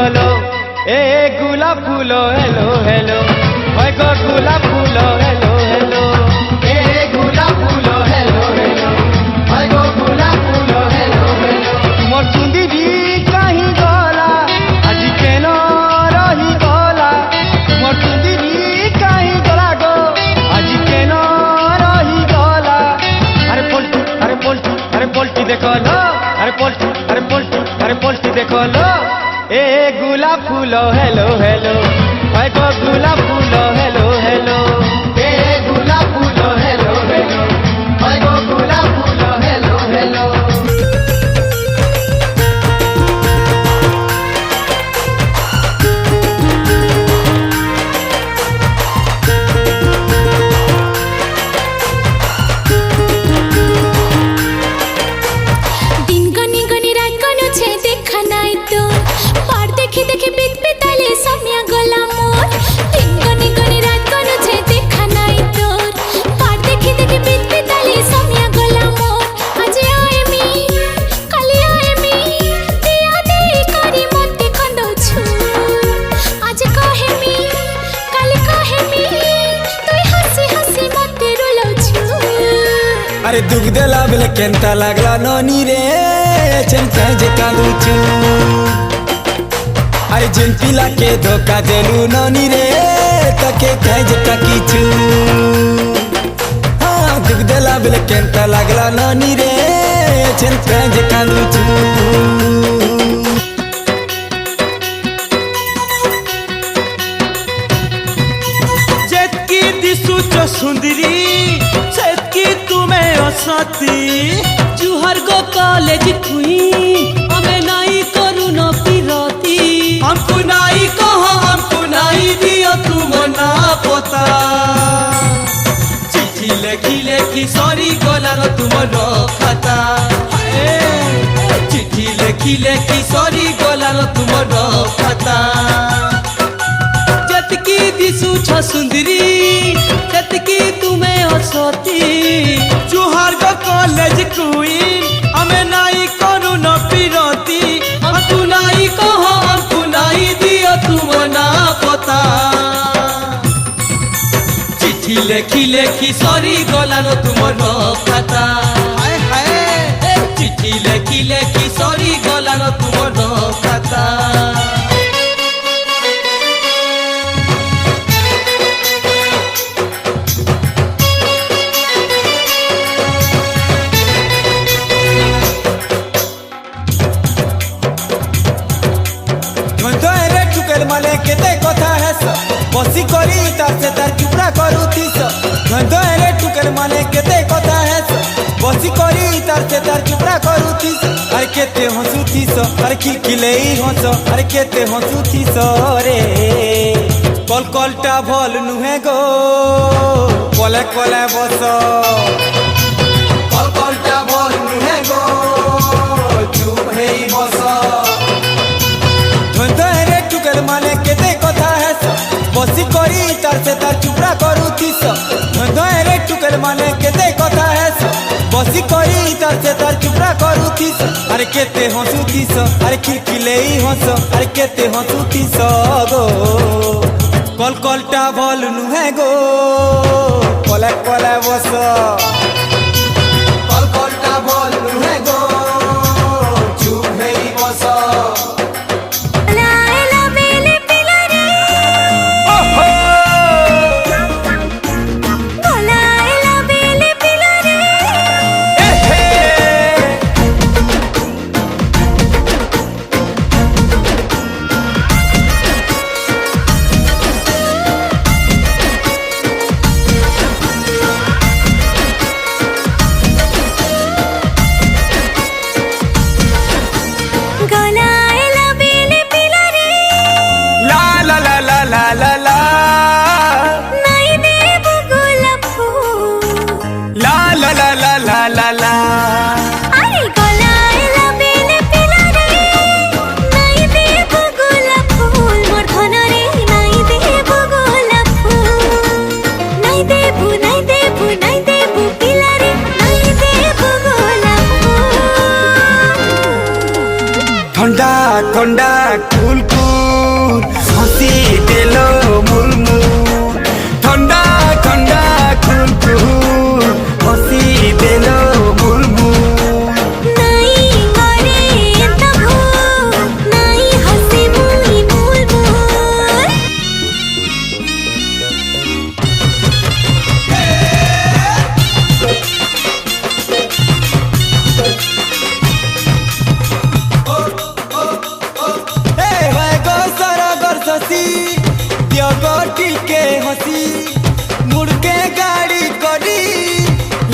দেখলো এ গোলাপ ফুল hello hello ওই গো গোলাপ ফুল হেলো হেলো এ গোলাপ ফুল হেলো হেলো ওই গো গোলাপ ফুল হেলো হেলো মোর সুন্দরী কাহি গলা আজি কেন রহি গলা মোর সুন্দরী কাহি গলা গো আজি কেন রহি গলা আরে পল্টু আরে পল্টু আরে পল্টি দেখলো আরে পল্টু আরে পল্টু আরে পল্টি দেখলো এ গোলাপ ফুল হেলো হেলো ওই গো গোলাপ ফুল হেলো হেলো এ গোলাপ ফুল হেলো হেলো ওই গো গোলাপ ফুল হেলো হেলো अरे दुख देला बेले केंता लागला ननी रे चमका जे कांदुचु अरे जिन पिला के धोखा देलु ननी रे तके कह जे टकीचु हाँ दुख देला बेले केंता लागला ननी रे चमका जे कांदुचु जेतकी दिसुच सुंदरी साथी जुहर गो कॉलेज कुई हमें नाई करू न पिरती हमको नाई कहो हमको नाई दियो तुम ना पता चिट्ठी लेखी लेखी सॉरी गोलार तुम न खाता चिट्ठी लेखी लेखी सॉरी गोलार तुम न खाता जतकी दिसु छ सुंदरी जतकी तुम्हें हसती जुहार को कॉलेज क्वीन हमें नाई करू न पिरती हमको नाई कहो हमको नाई दियो तुम ना पता चिट्ठी लेखी लेखी सॉरी गोलानो तुम न खाता चिट्ठी लेखी लेखी सॉरी गोलानो तुम न खाता माने केते कथा हेस बसी करी तार से तार चुपड़ा करूतीस गंधो रे टुकर माने केते कथा हेस बसी करी तार से तार चुपड़ा करूतीस अरे केते हंसुतीस अरे किलकिलेई हंस अरे केते हंसुतीस रे कल कलटा भल नुहे गो कले कले बस कल कलटा भल नुहे गो चुप हेई बस माने केते कथा हेस बसी करी तार से तार चुपड़ा करूतीस रे टुकर माने केते कथा हेस बसी करी तार से तार चुपड़ा करूतीस अरे केते हंसुतीस अरे किलकिलेई हंस अरे केते हंसुतीस गो कल कलटा भल नुहे गो कले कले बस कल कलटा भल नुहे गो चुप हेई बस बसी दियो गोटी के हसी मुड़ के गाड़ी करी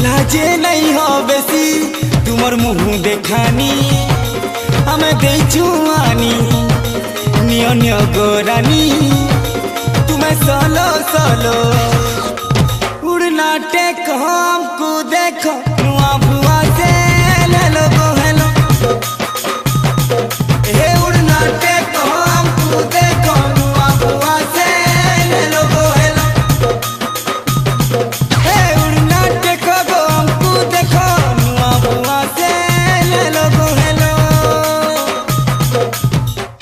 लाजे नहीं हो बेसी तुमर मुँह देखानी हमें दे जुआनी नियो नियो गोरानी तुम्हें सोलो सोलो उड़ना टेक हमको देखो नुआ भुआ